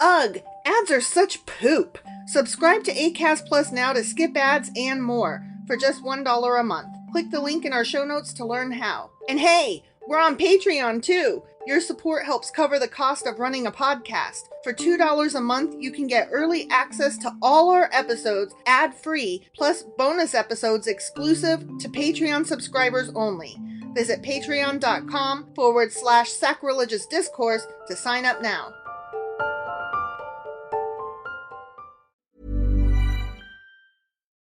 Ugh, ads are such poop. Subscribe to Acast Plus now to skip ads and more for just $1 a month. Click the link in our show notes to learn how. And hey, we're on Patreon too. Your support helps cover the cost of running a podcast. For $2 a month, you can get early access to all our episodes ad-free, plus bonus episodes exclusive to Patreon subscribers only. Visit patreon.com/sacrilegious discourse to sign up now.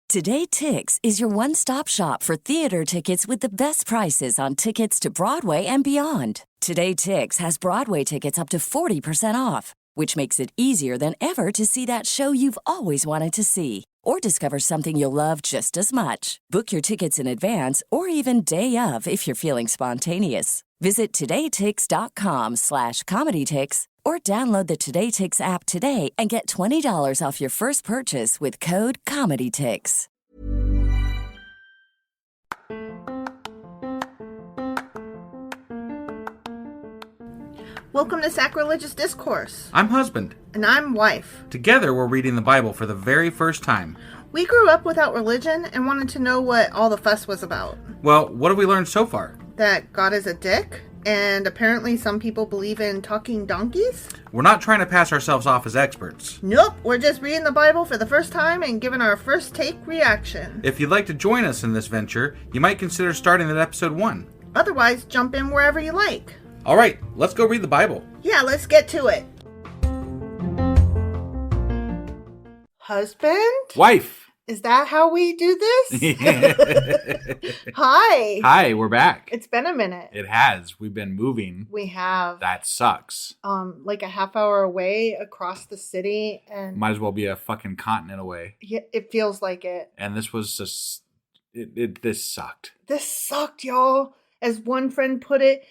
Today Tix is your one-stop shop for theater tickets with the best prices on tickets to Broadway and beyond. Today Tix has Broadway tickets up to 40% off, which makes it easier than ever to see that show you've always wanted to see, or discover something you'll love just as much. Book your tickets in advance or even day of if you're feeling spontaneous. Visit todaytix.com/comedytix or download the Today Tix app today and get $20 off your first purchase with code COMEDYTIX. Welcome to Sacrilegious Discourse. I'm husband. And I'm wife. Together, we're reading the Bible for the very first time. We grew up without religion and wanted to know what all the fuss was about. Well, what have we learned so far? That God is a dick, and apparently some people believe in talking donkeys? We're not trying to pass ourselves off as experts. Nope, we're just reading the Bible for the first time and giving our first take reaction. If you'd like to join us in this venture, you might consider starting at episode 1. Otherwise, jump in wherever you like. All right, let's go read the Bible. Yeah, let's get to it. Husband? Wife! Is that how we do this? Hi. Hi, we're back. It's been a minute. It has. We've been moving. We have. That sucks. Like a half hour away across the city, and Might as well be a fucking continent away. yeah, it feels like it. And this was just... This sucked. This sucked, y'all. As one friend put it,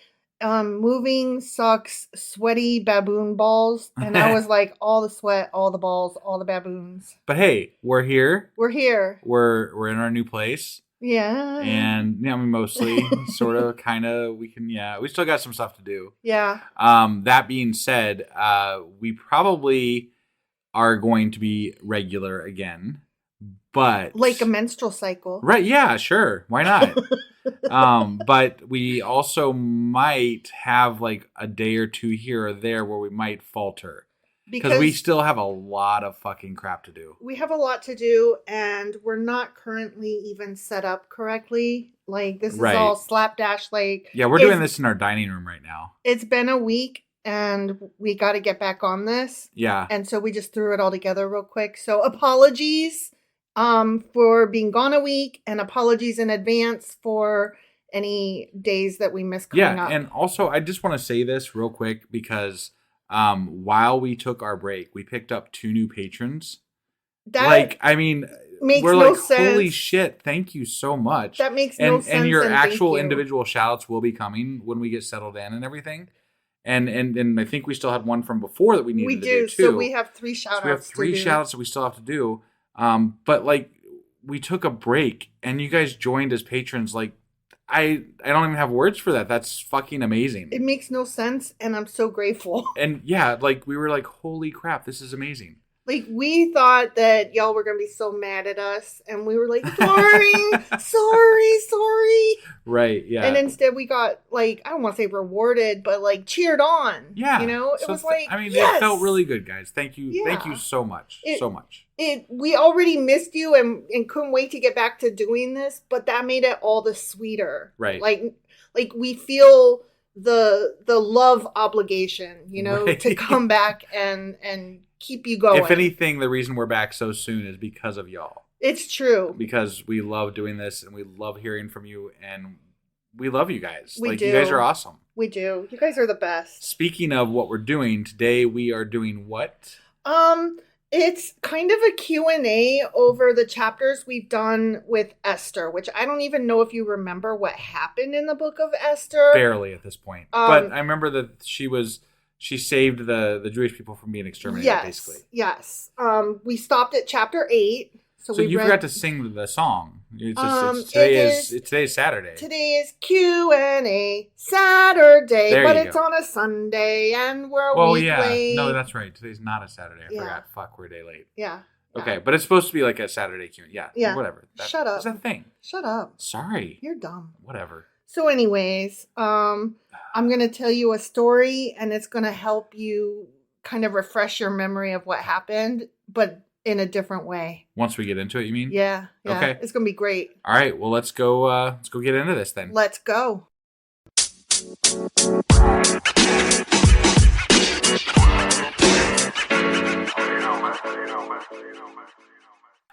moving sucks sweaty baboon balls. And I was like, all the sweat, all the balls, all the baboons. But hey, we're here. We're here. We're in our new place. Yeah. And yeah, I mean, mostly, sort of, kind of, we still got some stuff to do. Yeah. That being said, we probably are going to be regular again, but Like a menstrual cycle. Right. Yeah, sure. Why not? But we also might have like a day or two here or there where we might falter. Because we still have a lot of fucking crap to do. We have a lot to do, and we're not currently even set up correctly. Like, this is all slapdash. Like, yeah, we're doing this in our dining room right now. It's been a week, and we got to get back on this. Yeah. And so we just threw it all together real quick. So apologies for being gone a week, and apologies in advance for any days that we missed coming up. Yeah, and also, I just want to say this real quick because... while we took our break, we picked up 2 new patrons. That makes we're no like, sense. Holy shit, thank you so much. That makes no sense. And your actual individual shout-outs will be coming when we get settled in and everything. And I think we still had one from before that we needed to do too. So we have 3 shout-outs. So we have 3 shout-outs that we still have to do. But like, we took a break and you guys joined as patrons. Like, I don't even have words for that. That's fucking amazing. It makes no sense, and I'm so grateful. And yeah, like we were like, holy crap, this is amazing. Like, we thought that y'all were going to be so mad at us, and we were like, sorry, sorry. Right, yeah. And instead we got, like, I don't want to say rewarded, but, like, cheered on. Yeah. You know? It was like, It felt really good, guys. Thank you. Yeah. Thank you so much. So much. We already missed you and couldn't wait to get back to doing this, but that made it all the sweeter. Right. Like we feel the love obligation, you know, right. to come back and keep you going. If anything, the reason we're back so soon is because of y'all. It's true. Because we love doing this and we love hearing from you and we love you guys. We do. You guys are awesome. We do. You guys are the best. Speaking of what we're doing, today we are doing what? It's kind of a Q&A over the chapters we've done with Esther, which I don't even know if you remember what happened in the book of Esther. Barely at this point. But I remember that she saved the Jewish people from being exterminated, basically. Yes. We stopped at chapter 8. So you forgot to sing the song. Today's Saturday. Today is Q&A Saturday, There but you it's go. on a Sunday, and we're a week late. No, that's right. Today's not a Saturday. I Yeah. forgot. Fuck, we're a day late. Yeah. Okay, but it's supposed to be like a Saturday Q&A. Yeah. Whatever. Shut up. It's a thing. Shut up. Sorry. You're dumb. Whatever. So anyways, I'm going to tell you a story, and it's going to help you kind of refresh your memory of what happened, but in a different way. Once we get into it, you mean? Yeah. Okay. It's going to be great. All right. Well, let's go get into this then. Let's go.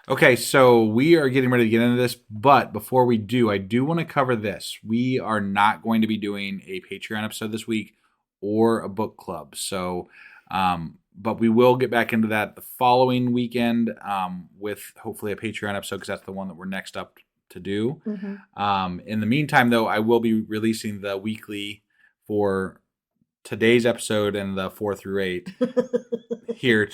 Okay, so we are getting ready to get into this, but before we do, I do want to cover this. We are not going to be doing a Patreon episode this week or a book club. So, but we will get back into that the following weekend with hopefully a Patreon episode because that's the one that we're next up to do. Mm-hmm. In the meantime, though, I will be releasing the weekly for today's episode and the 4 through 8 here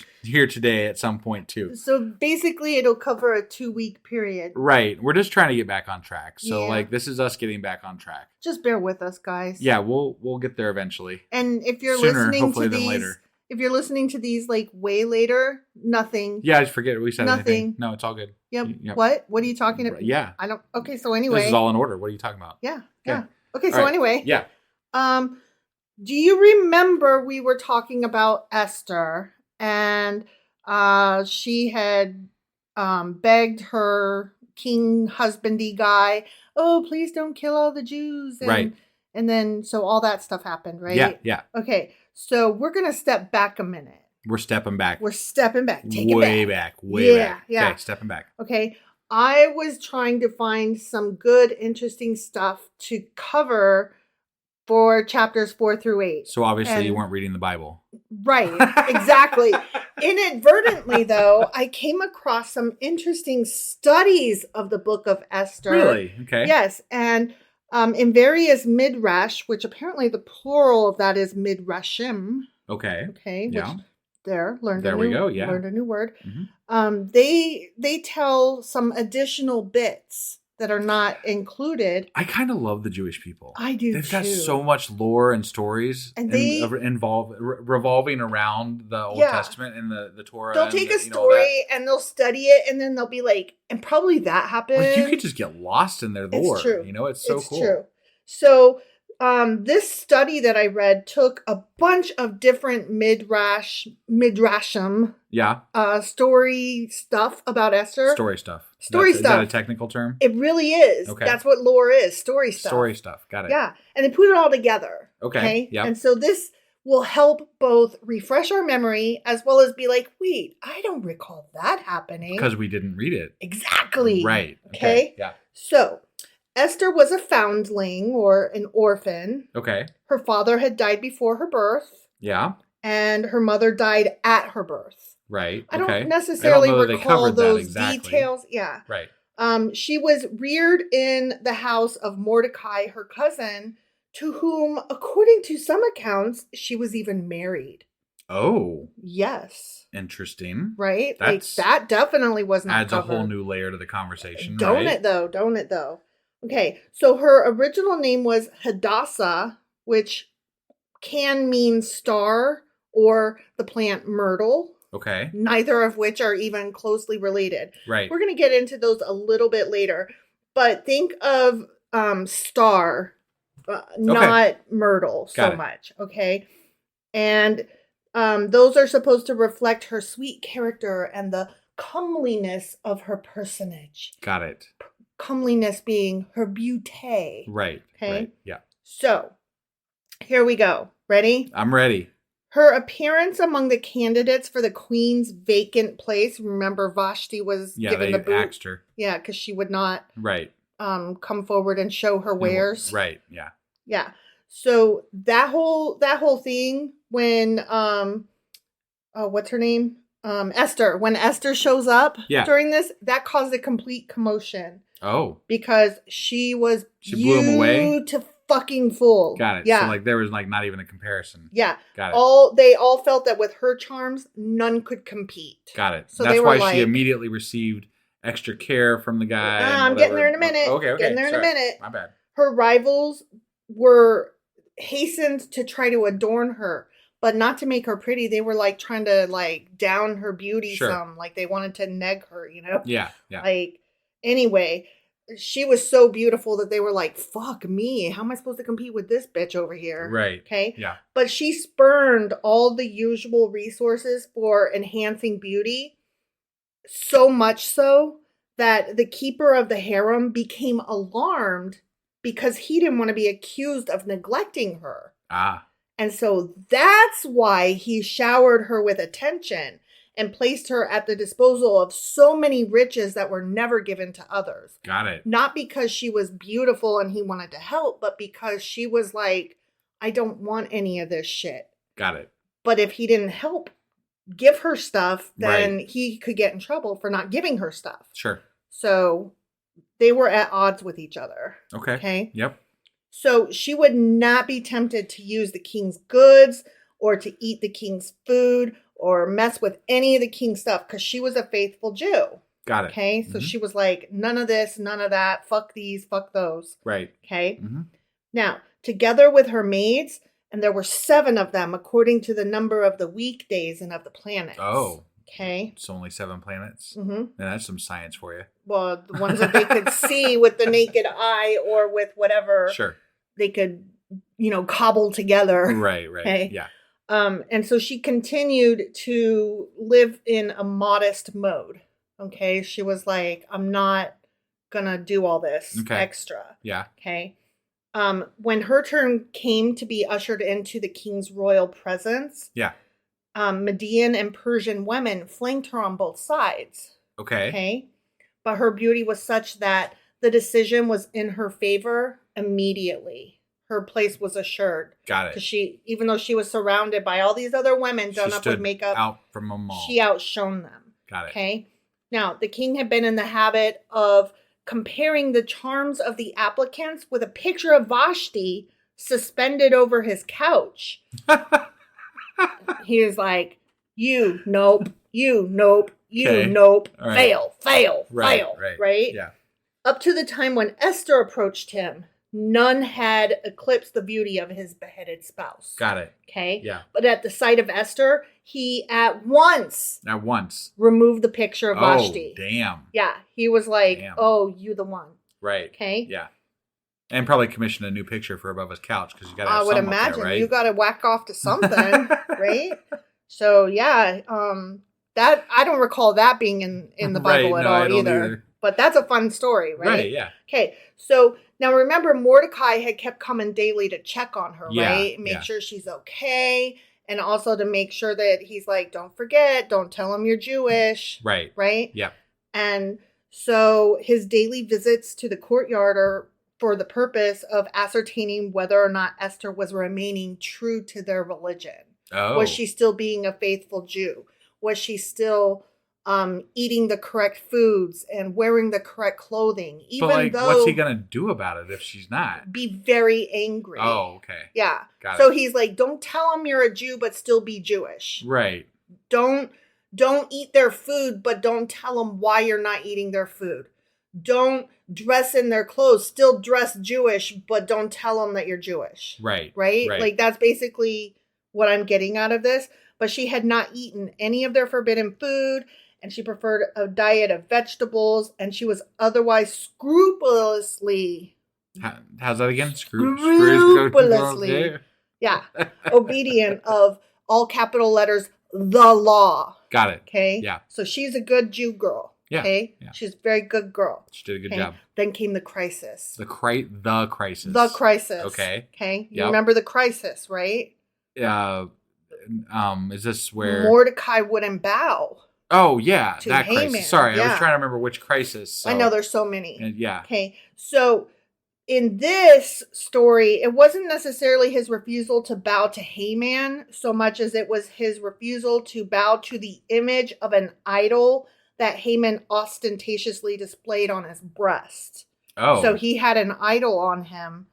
today at some point too. So basically it'll cover a 2-week period. Right. We're just trying to get back on track. So Yeah. like this is us getting back on track. Just bear with us, guys. Yeah, we'll get there eventually. And if you're Sooner, listening hopefully, to than these, later. if you're listening to these like way later, nothing. Yeah, I just forget we said Nothing. anything. No, it's all good. Yep. Yep. What are you talking about? Yeah. I don't. Okay. So anyway. This is all in order. What are you talking about? Yeah. Okay. Okay. All So right. anyway. Yeah. Do you remember we were talking about Esther and she had begged her king husbandy guy, oh, please don't kill all the Jews. And, Right. And then, so all that stuff happened, right? Yeah. Yeah. Okay. So we're going to step back a minute. We're stepping back. We're stepping back. Take way it back. back. Way Yeah, back. yeah. Okay, stepping back. Okay. I was trying to find some good, interesting stuff to cover for chapters 4 through 8. So obviously you And- weren't reading the Bible. Right, exactly. Inadvertently, though, I came across some interesting studies of the book of Esther. Really? Okay. Yes, and in various midrash, which apparently the plural of that is midrashim. Okay. Okay, Yeah. which learned There a we new, go, yeah. learned a new word. Mm-hmm. They tell some additional bits that are not included. I kind of love the Jewish people. I do They've too. got so much lore and stories And they- revolving around the Old Yeah. Testament and the Torah. They'll and take the, a story and they'll study it, and then they'll be like, and probably that happened. Like, you could just get lost in their lore. It's true. You know, it's so cool. True. So this study that I read took a bunch of different midrashim Yeah. story stuff about Esther. Story stuff. Story Is that stuff. a technical term? It really is. Okay. That's what lore is. Story stuff. Story stuff. Got it. Yeah. And they put it all together. Okay. Yep. And so this will help both refresh our memory as well as be like, wait, I don't recall that happening. Because we didn't read it. Exactly. Right. Okay. Yeah. So Esther was a foundling or an orphan. Okay. Her father had died before her birth, Yeah. and her mother died at her birth. Right. I don't okay. necessarily I don't know that they recall covered that those exactly. details. Yeah. Right. She was reared in the house of Mordecai, her cousin, to whom, according to some accounts, she was even married. Oh. Yes. Interesting. Right? That's- like that definitely was not Adds covered. a whole new layer to the conversation. Don't right? it though? Don't it though? Okay, so her original name was Hadassah, which can mean star or the plant myrtle, Okay. neither of which are even closely related. Right. We're going to get into those a little bit later, but think of star, not myrtle Got so it. much, okay? And those are supposed to reflect her sweet character and the comeliness of her personage. Got it. Comeliness being her beauty. Right. Okay. Right. Yeah. So, here we go. Ready? I'm ready. Her appearance among the candidates for the queen's vacant place. Remember, Vashti was Yeah, given they the boot. axed her. Yeah, because she would not Right. come forward and show her wares. Right. Yeah. Yeah. So that whole thing when what's her name? Esther. When Esther shows up during this, that caused a complete commotion. Oh. Because she was blew him away? beautiful. Got it. Yeah. So like there was like not even a comparison. Yeah. Got it. They all felt that with her charms, none could compete. Got it. So That's they were why like- she immediately received extra care from the guy. I'm getting there in a minute. Okay. Getting there in a minute. My bad. Her rivals were hastened to try to adorn her, but not to make her pretty. They were like trying to like down her beauty some. Like they wanted to neg her, you know? Yeah. Like, anyway, she was so beautiful that they were like, fuck me. How am I supposed to compete with this bitch over here? Right. Okay. Yeah. But she spurned all the usual resources for enhancing beauty, so much so that the keeper of the harem became alarmed because he didn't want to be accused of neglecting her. And so that's why he showered her with attention and placed her at the disposal of so many riches that were never given to others. Got it. Not because she was beautiful and he wanted to help, but because she was like, I don't want any of this shit. Got it. But if he didn't help give her stuff, then he could get in trouble for not giving her stuff. Sure. So they were at odds with each other. Okay. Yep. So she would not be tempted to use the king's goods or to eat the king's food or mess with any of the king's stuff because she was a faithful Jew. Got it. Okay. So she was like, none of this, none of that. Fuck these, fuck those. Right. Okay. Now, together with her maids, and there were 7 of them according to the number of the weekdays and of the planets. Oh. Okay. It's only 7 planets. Yeah, that's some science for you. Well, the ones that they could see with the naked eye or with whatever they could, cobble together. Right. Okay? Yeah. And so she continued to live in a modest mode. Okay. She was like, I'm not gonna do all this extra. Yeah. Okay. When her turn came to be ushered into the king's royal presence, Median and Persian women flanked her on both sides. Okay. But her beauty was such that the decision was in her favor immediately. Her place was assured. Got it. Because she, even though she was surrounded by all these other women done up with makeup, out from them all. She outshone them. Got it. Okay. Now, the king had been in the habit of comparing the charms of the applicants with a picture of Vashti suspended over his couch. He was like, you, nope, you, nope, you, nope, fail. Right? Yeah. Up to the time when Esther approached him, none had eclipsed the beauty of his beheaded spouse. Got it. Okay? Yeah. But at the sight of Esther, he at once removed the picture of Vashti. Oh, damn. Yeah. He was like, oh, you the one. Right. Okay? Yeah. And probably commissioned a new picture for above his couch because you got to have I would something imagine. up there, right? You got to whack off to something, right? So, yeah. That I don't recall that being in the Bible at all either. But that's a fun story, right? Right, yeah. Okay, so now remember Mordecai had kept coming daily to check on her, right? Make sure she's okay. And also to make sure that he's like, don't forget, don't tell him you're Jewish. Right. Right? Yeah. And so his daily visits to the courtyard are for the purpose of ascertaining whether or not Esther was remaining true to their religion. Oh. Was she still being a faithful Jew? Was she still eating the correct foods and wearing the correct clothing? Even though, what's he gonna do about it if she's not? Be very angry. Oh, okay. Yeah. Got so it. he's like, don't tell them you're a Jew, but still be Jewish. Right. Don't eat their food, but don't tell them why you're not eating their food. Don't dress in their clothes, still dress Jewish, but don't tell them that you're Jewish. Right. Right. Like that's basically what I'm getting out of this. But she had not eaten any of their forbidden food, and she preferred a diet of vegetables, and she was otherwise scrupulously... How's that again? Scrupulously. Yeah. Obedient of all capital letters, the law. Got it. Okay? Yeah. So she's a good Jew girl. Yeah. Okay? Yeah. She's a very good girl. She did a good job. Then came the crisis. The crisis. The crisis. Okay. Okay? You remember the crisis, right? Is this where Mordecai wouldn't bow? Oh yeah, that Haman. crisis. Sorry, I was trying to remember which crisis. So. I know there's so many. Yeah. Okay, so in this story, it wasn't necessarily his refusal to bow to Haman so much as it was his refusal to bow to the image of an idol that Haman ostentatiously displayed on his breast. Oh, so he had an idol on him.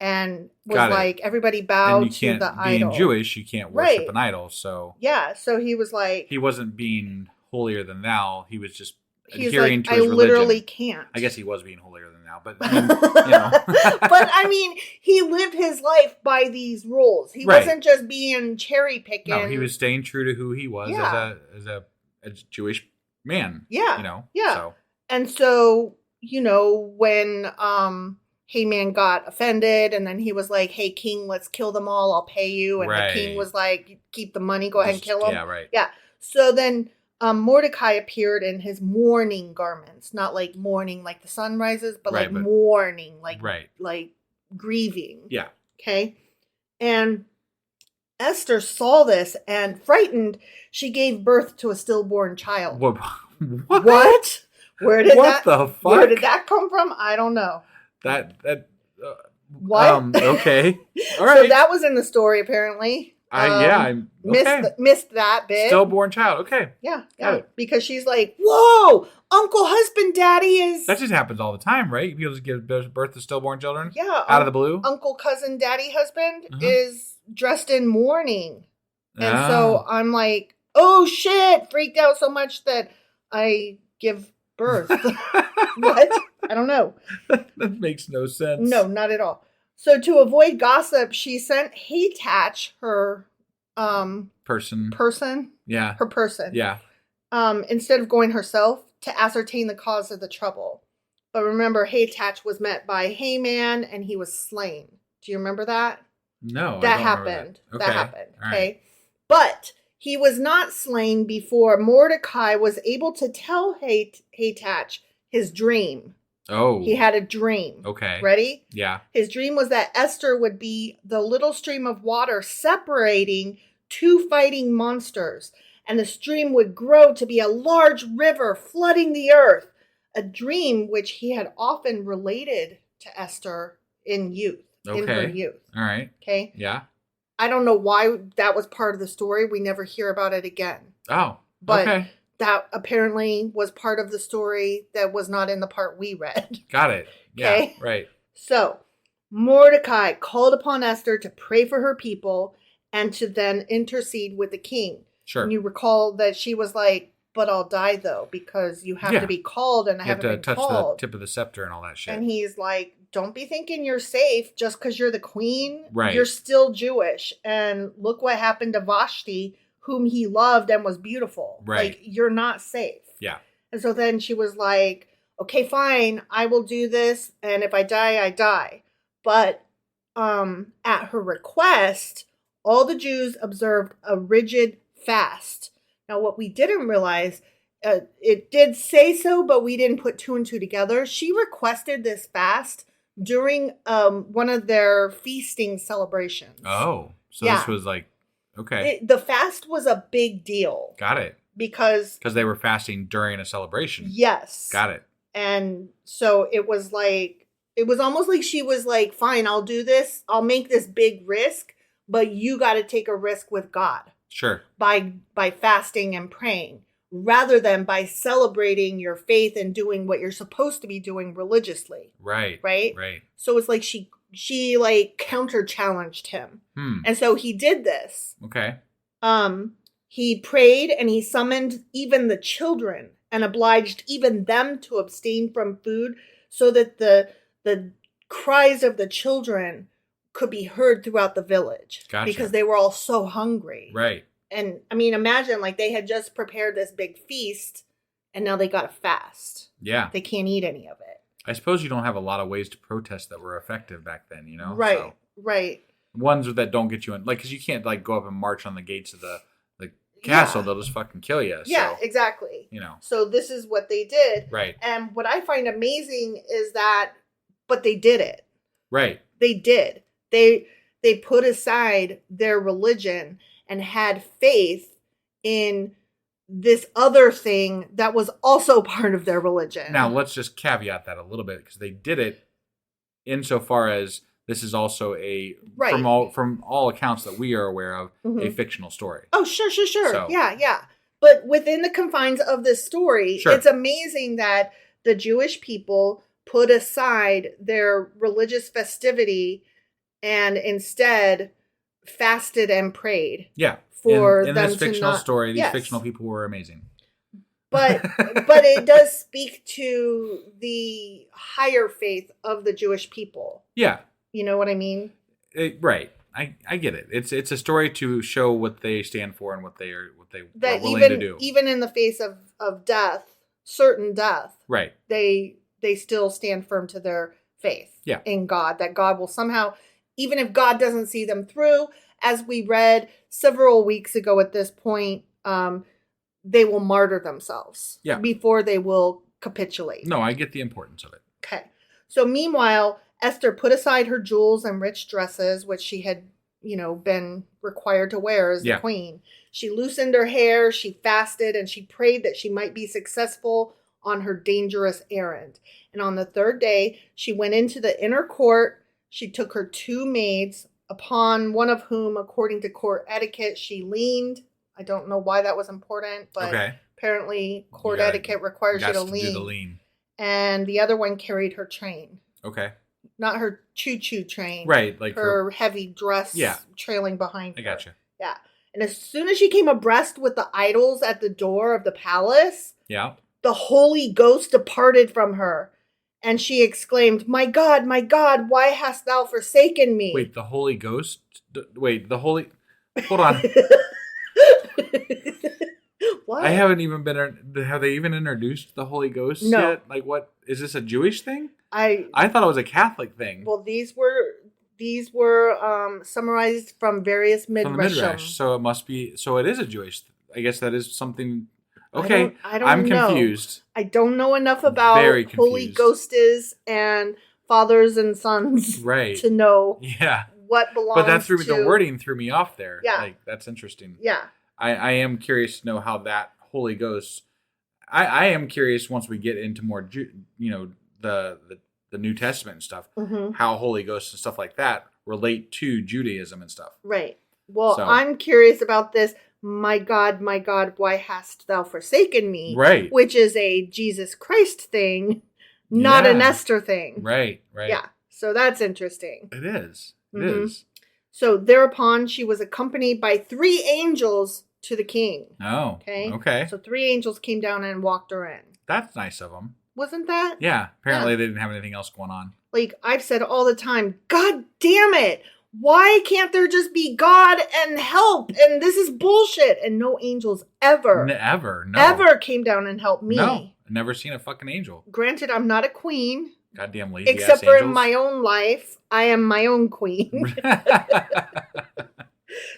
And was like, everybody bow to the idol. Being Jewish, you can't worship an idol. So yeah, so he was like... He wasn't being holier than thou. He was just he's adhering like, to his religion. literally can't. I guess he was being holier than now, but I mean, But I mean, he lived his life by these rules. He wasn't just being cherry picking. No, he was staying true to who he was as a Jewish man. Yeah. Yeah. So. And so, when Haman got offended, and then he was like, "Hey, king, let's kill them all. I'll pay you." And the king was like, "Keep the money. Go ahead and kill them." Yeah, right. Yeah. So then Mordecai appeared in his mourning garments, not like mourning like the sun rises, but like mourning, like grieving. Yeah. Okay. And Esther saw this and, frightened, she gave birth to a stillborn child. What? Where did the fuck? Where did that come from? I don't know. What? Okay. All right. So that was in the story, apparently. I missed that bit. Stillborn child. Okay. Yeah. Because she's like, "Whoa, Uncle Husband Daddy is." That just happens all the time, right? People just give birth to stillborn children. Yeah. Out of the blue. Uncle Cousin Daddy Husband is dressed in mourning, and so I'm like, "Oh shit!" Freaked out so much that I give birth. What? I don't know. That makes no sense. No, not at all. So to avoid gossip, she sent Haytach, her person. Yeah. Her person. Yeah. Instead of going herself to ascertain the cause of the trouble. But remember, Haytach was met by Haman and he was slain. Do you remember that? No. That happened. Okay. That happened. All Okay. Right. But he was not slain before Mordecai was able to tell Haytach his dream. Oh. He had a dream. Okay. Ready? Yeah. His dream was that Esther would be the little stream of water separating two fighting monsters, and the stream would grow to be a large river flooding the earth. A dream which he had often related to Esther in youth. Okay. In her youth. All right. Okay. Yeah. I don't know why that was part of the story. We never hear about it again. Oh. But okay. That apparently was part of the story that was not in the part we read. Got it. Yeah, okay. Right. So, Mordecai called upon Esther to pray for her people and to then intercede with the king. Sure. And you recall that she was like, "But I'll die though, because you have to be called and I haven't been called. You have to touch the tip of the scepter and all that shit." And he's like, "Don't be thinking you're safe just because you're the queen. Right. You're still Jewish. And look what happened to Vashti, whom he loved and was beautiful. Right. Like, you're not safe." Yeah. And so then she was like, "Okay, fine, I will do this. And if I die, I die." But at her request, all the Jews observed a rigid fast. Now, what we didn't realize, it did say so, but we didn't put two and two together. She requested this fast during one of their feasting celebrations. Oh, so this was like, okay. The fast was a big deal. Got it. Because they were fasting during a celebration. Yes. Got it. And so it was almost like she was like, "Fine, I'll do this. I'll make this big risk, but you got to take a risk with God." Sure. By fasting and praying, rather than by celebrating your faith and doing what you're supposed to be doing religiously. Right. Right? Right. So it's like she like counter challenged him. And so he did this. Okay. He prayed and he summoned even the children and obliged even them to abstain from food so that the cries of the children could be heard throughout the village. Gotcha. Because they were all so hungry. Right. And I mean, imagine like they had just prepared this big feast and now they got to fast. Yeah. They can't eat any of it. I suppose you don't have a lot of ways to protest that were effective back then, you know? Right. So, right. Ones that don't get you in, like, because you can't like go up and march on the gates of the castle. Yeah. They'll just fucking kill you. Yeah, so, exactly. You know. So this is what they did. Right. And what I find amazing is that, but they did it. Right. They did. They put aside their religion and had faith in this other thing that was also part of their religion. Now, let's just caveat that a little bit because they did it insofar as this is also a, right. from all accounts that we are aware of, a fictional story. Oh, sure. So, yeah. But within the confines of this story, It's amazing that the Jewish people put aside their religious festivity and instead fasted and prayed. Yeah. For in them this fictional story, these yes. fictional people were amazing. But it does speak to the higher faith of the Jewish people. Yeah. You know what I mean? Right. I get it. It's a story to show what they stand for and what they are willing to do. Even in the face of death, certain death, right? They still stand firm to their faith in God. That God will somehow, even if God doesn't see them through, as we read several weeks ago at this point, they will martyr themselves before they will capitulate. No, I get the importance of it. Okay. So meanwhile, Esther put aside her jewels and rich dresses, which she had, been required to wear as the queen. She loosened her hair, she fasted, and she prayed that she might be successful on her dangerous errand. And on the third day, she went into the inner court. She took her 2 maids, upon one of whom, according to court etiquette, she leaned. I don't know why that was important, but apparently court etiquette requires you to lean. And the other one carried her train. Okay. Not her choo-choo train. Right. Like her heavy dress trailing behind her. I gotcha. Yeah. And as soon as she came abreast with the idols at the door of the palace, the Holy Ghost departed from her. And she exclaimed, my God, why hast thou forsaken me? Wait, the Holy Ghost? Hold on. What? I haven't even have they even introduced the Holy Ghost yet? Like, what, is this a Jewish thing? I thought it was a Catholic thing. Well, these were summarized from various midrash. So it must be, so it is a Jewish, I guess that is something. Okay, I'm know. confused. I don't know enough about Holy Ghostes and fathers and sons to know what belongs to. But that the wording threw me off there. Yeah. Like, that's interesting. Yeah. I am curious to know how that Holy Ghost, I am curious once we get into more, the New Testament and stuff, how Holy Ghost and stuff like that relate to Judaism and stuff. Right. Well, I'm curious about this. My God, why hast thou forsaken me? Right. Which is a Jesus Christ thing, not an Esther thing. Right. Yeah. So that's interesting. It is. It is. So thereupon she was accompanied by 3 angels to the king. Oh. Okay. So 3 angels came down and walked her in. That's nice of them. Wasn't that? Yeah. Apparently they didn't have anything else going on. Like I've said all the time, God damn it. Why can't there just be God and help? And this is bullshit. And no angels ever came down and helped me. No. I've never seen a fucking angel. Granted, I'm not a queen. Goddamn lazy except for in my own life, I am my own queen.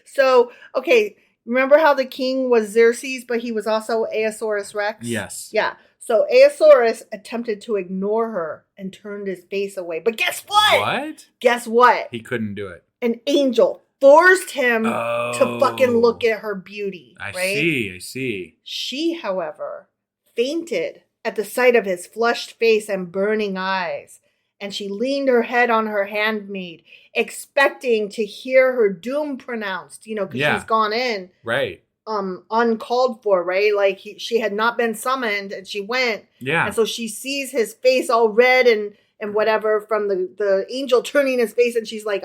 So, okay. Remember how the king was Xerxes, but he was also Aesaurus Rex? Yes. Yeah. So Aesaurus attempted to ignore her and turned his face away. But guess what? What? Guess what? He couldn't do it. An angel forced him to fucking look at her beauty. I right? see. She, however, fainted at the sight of his flushed face and burning eyes. And she leaned her head on her handmaid, expecting to hear her doom pronounced, because she's gone in. Right. Uncalled for, right? Like she had not been summoned and she went. Yeah. And so she sees his face all red and whatever from the angel turning his face, and she's like,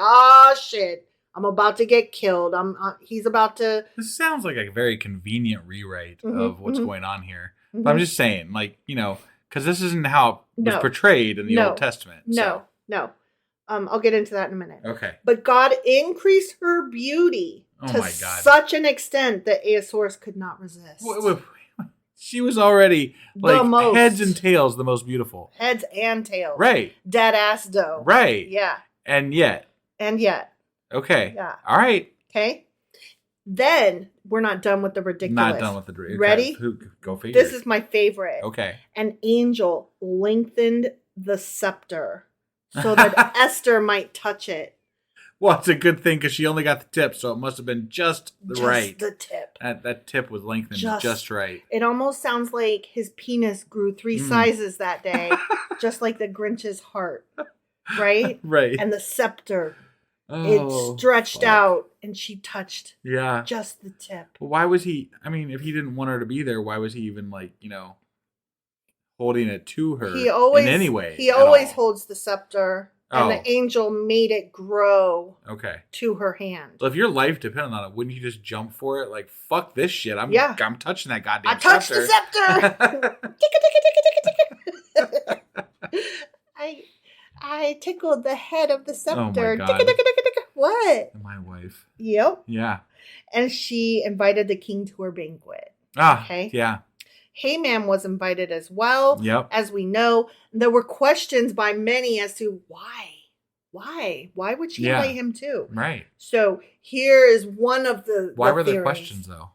shit, I'm about to get killed. He's about to. This sounds like a very convenient rewrite of what's going on here. But I'm just saying, like, because this isn't how it was portrayed in the Old Testament. No. I'll get into that in a minute. Okay. But God increased her beauty to such an extent that Aesaurus could not resist. She was already, like, heads and tails the most beautiful. Heads and tails. Right. Dead ass dough. Right. Yeah. And yet. Okay. Yeah. All right. Okay. Then we're not done with the ridiculous. Not done with the ridiculous. Ready? Go figure. This is my favorite. Okay. An angel lengthened the scepter so that Esther might touch it. Well, it's a good thing because she only got the tip, so it must have been just right. The tip. That tip was lengthened just right. It almost sounds like his penis grew 3 sizes that day, just like the Grinch's heart, right? Right. And the scepter, it stretched out, and she touched just the tip. But why was he? I mean, if he didn't want her to be there, why was he even holding it to her in any way? He always holds the scepter And the angel made it grow to her hand. So if your life depended on it, wouldn't you just jump for it? Like, fuck this shit. I'm touching that goddamn scepter. I touched the scepter. I tickled the head of the scepter. Oh my God. What? My wife. Yep. Yeah. And she invited the king to her banquet. Okay. Yeah. Haman was invited as well. Yep. As we know, there were questions by many as to why. Why would she invite him too? Right. So here is one of the Why were theories. there questions though?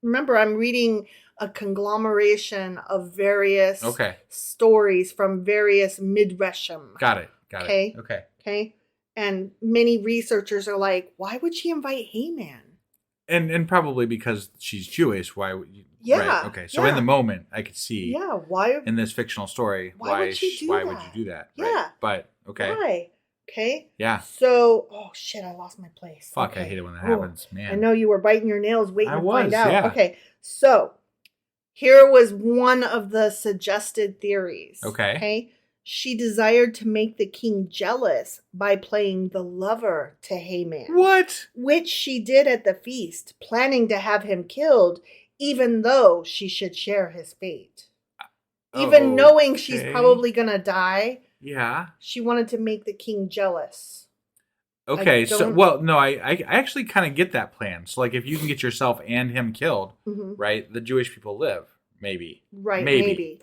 Remember, I'm reading a conglomeration of various stories from various midrashim. Got it. Okay. And many researchers are like, why would she invite Haman? And probably because she's Jewish. Why would you? Yeah. Right. Okay. So in the moment, I could see. Yeah. Why? In this fictional story, why would you do that? Yeah. Right. But okay. Why? Okay. Yeah. So, oh shit! I lost my place. Fuck! I hate it when that happens, man. I know you were biting your nails waiting to find out. Yeah. Okay. So, here was one of the suggested theories. Okay. She desired to make the king jealous by playing the lover to Haman. What? Which she did at the feast, planning to have him killed, even though she should share his fate. Even knowing she's probably going to die. Yeah. She wanted to make the king jealous. Okay. I actually kind of get that plan. So, like, if you can get yourself and him killed, right, the Jewish people live. Maybe. Right. Maybe.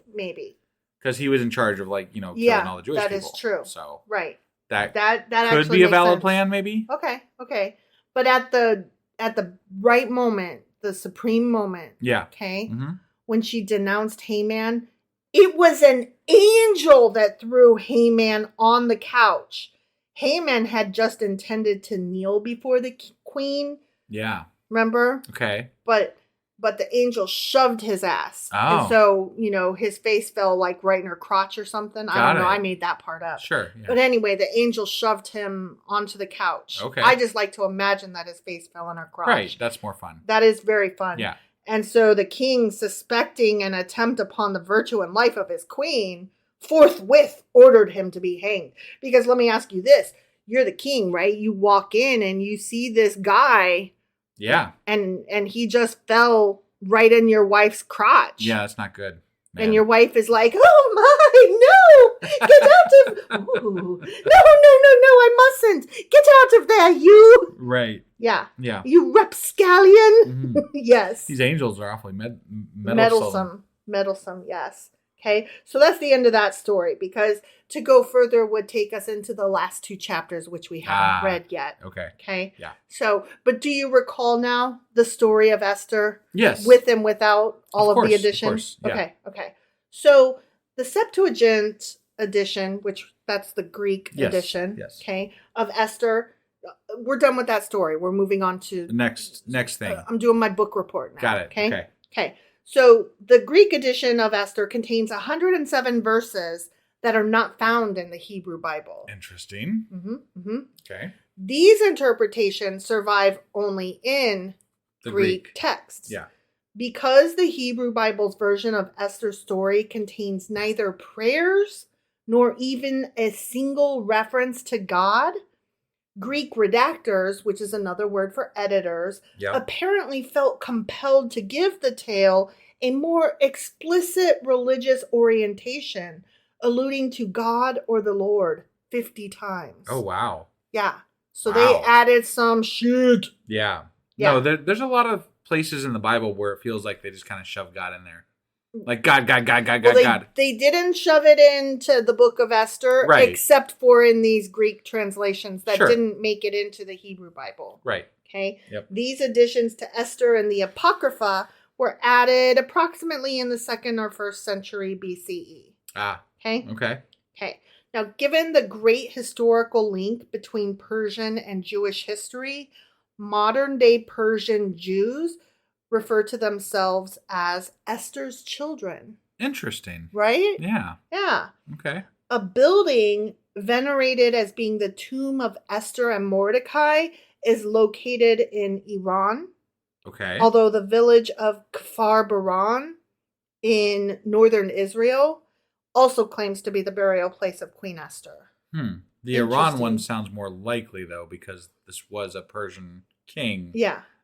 Because he was in charge of, like, killing all the Jewish people. That is true. So right. That could be a valid plan, maybe. Okay. But at the right moment, the supreme moment. Yeah. Okay. Mm-hmm. When she denounced Haman, it was an angel that threw Haman on the couch. Haman had just intended to kneel before the queen. Yeah. Remember? Okay. But the angel shoved his ass. Oh. And so, his face fell like right in her crotch or something. I don't know. I made that part up. Sure. Yeah. But anyway, the angel shoved him onto the couch. Okay. I just like to imagine that his face fell in her crotch. Right. That's more fun. That is very fun. Yeah. And so the king, suspecting an attempt upon the virtue and life of his queen, forthwith ordered him to be hanged. Because let me ask you this. You're the king, right? You walk in and you see this guy. Yeah. And he just fell right in your wife's crotch. Yeah, that's not good. Man. And your wife is like, oh my, no, get out of, ooh, no, I mustn't. Get out of there, you. Right. Yeah. Yeah. You rapscallion. Mm-hmm. Yes. These angels are awfully meddlesome. Meddlesome, yes. Okay, so that's the end of that story, because to go further would take us into the last two chapters, which we haven't read yet. Okay. Yeah. So, but do you recall now the story of Esther? Yes. With and without all of the additions? Of course. Yeah. Okay. So the Septuagint edition, which that's the Greek edition, okay, of Esther, we're done with that story. We're moving on to the next thing. I'm doing my book report now. Got it. Okay. So the Greek edition of Esther contains 107 verses that are not found in the Hebrew Bible. Interesting. Mm-hmm. Okay. These interpretations survive only in the Greek texts. Yeah. Because the Hebrew Bible's version of Esther's story contains neither prayers nor even a single reference to God, Greek redactors, which is another word for editors, apparently felt compelled to give the tale a more explicit religious orientation, alluding to God or the Lord 50 times. Oh, wow. Yeah. So they added some shit. Yeah. No, there's a lot of places in the Bible where it feels like they just kind of shove God in there. Like God. They didn't shove it into the book of Esther, except for in these Greek translations that didn't make it into the Hebrew Bible. Right. Okay. Yep. These additions to Esther and the Apocrypha were added approximately in the 2nd or 1st century BCE. Okay. Okay. Now, given the great historical link between Persian and Jewish history, modern-day Persian Jews refer to themselves as Esther's children. Interesting. Right? Yeah. Yeah. Okay. A building venerated as being the tomb of Esther and Mordecai is located in Iran. Okay. Although the village of Kfar Baran in northern Israel also claims to be the burial place of Queen Esther. The Iran one sounds more likely, though, because this was a Persian king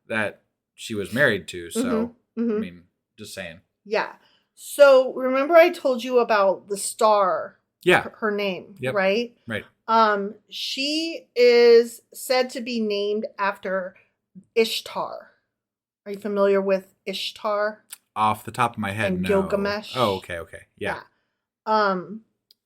that she was married to. So, I mean, just saying. Yeah. So, remember I told you about the star? Yeah. Her name, yep. right? Right. She is said to be named after Ishtar. Are you familiar with Ishtar? Off the top of my head, and no. Gilgamesh. Oh, okay. Yeah.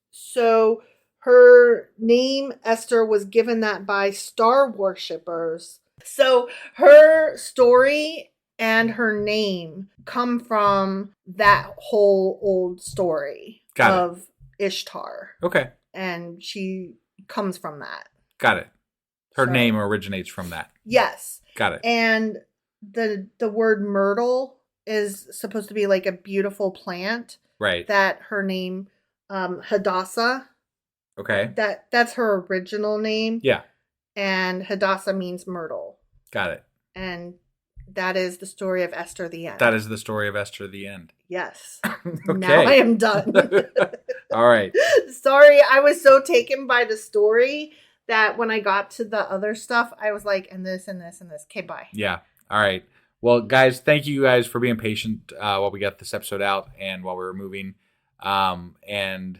So her name, Esther, was given that by star worshippers. So her story and her name come from that whole old story of Ishtar. Okay. And she comes from that. Got it. Her name originates from that. Yes. Got it. And the word myrtle is supposed to be like a beautiful plant. Right. That her name, Hadassah. Okay. That's her original name. Yeah. And Hadassah means myrtle. Got it. And that is the story of Esther the End. That is the story of Esther the End. Yes. Okay. Now I am done. All right. Sorry, I was so taken by the story that when I got to the other stuff, I was like, and this and this and this. Okay, bye. Yeah. All right. Well, guys, thank you guys for being patient while we got this episode out and while we were moving. And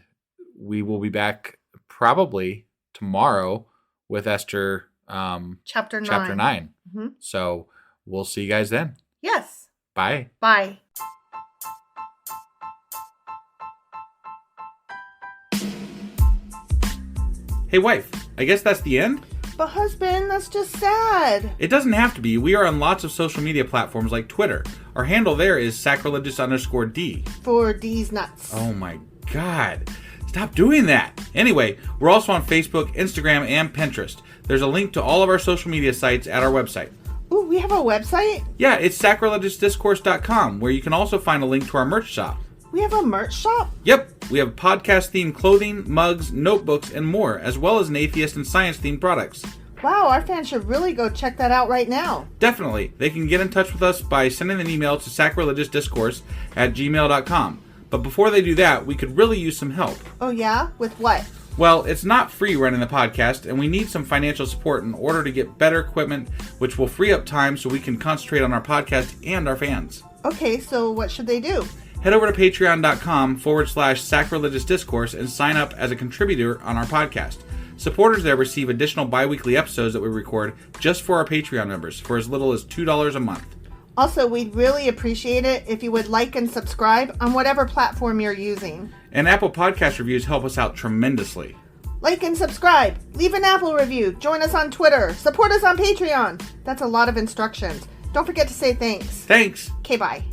we will be back probably tomorrow with Esther Chapter 9. Chapter 9. Mm-hmm. So we'll see you guys then. Yes. Bye. Bye. Hey, wife, I guess that's the end? But husband, that's just sad. It doesn't have to be. We are on lots of social media platforms like Twitter. Our handle there is sacrilegious_D. For D's nuts. Oh my God. Stop doing that. Anyway, we're also on Facebook, Instagram, and Pinterest. There's a link to all of our social media sites at our website. Ooh, we have a website? Yeah, it's sacrilegiousdiscourse.com, where you can also find a link to our merch shop. We have a merch shop? Yep, we have podcast-themed clothing, mugs, notebooks, and more, as well as an atheist and science-themed products. Wow, our fans should really go check that out right now. Definitely. They can get in touch with us by sending an email to sacrilegiousdiscourse@gmail.com. But before they do that, we could really use some help. Oh yeah? With what? Well, it's not free running the podcast, and we need some financial support in order to get better equipment, which will free up time so we can concentrate on our podcast and our fans. Okay, so what should they do? Head over to patreon.com/sacrilegiousdiscourse and sign up as a contributor on our podcast. Supporters there receive additional bi-weekly episodes that we record just for our Patreon members for as little as $2 a month. Also, we'd really appreciate it if you would like and subscribe on whatever platform you're using. And Apple Podcast reviews help us out tremendously. Like and subscribe. Leave an Apple review. Join us on Twitter. Support us on Patreon. That's a lot of instructions. Don't forget to say thanks. Thanks. Okay, bye.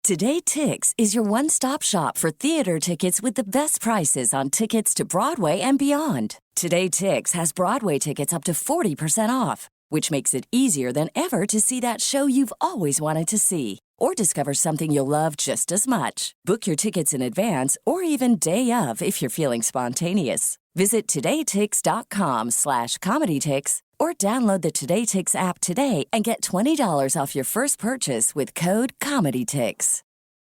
Today Tix is your one-stop shop for theater tickets with the best prices on tickets to Broadway and beyond. Today Tix has Broadway tickets up to 40% off, which makes it easier than ever to see that show you've always wanted to see, or discover something you'll love just as much. Book your tickets in advance or even day of if you're feeling spontaneous. Visit todaytix.com/comedytix or download the Today Tix app today and get $20 off your first purchase with code COMEDYTIX.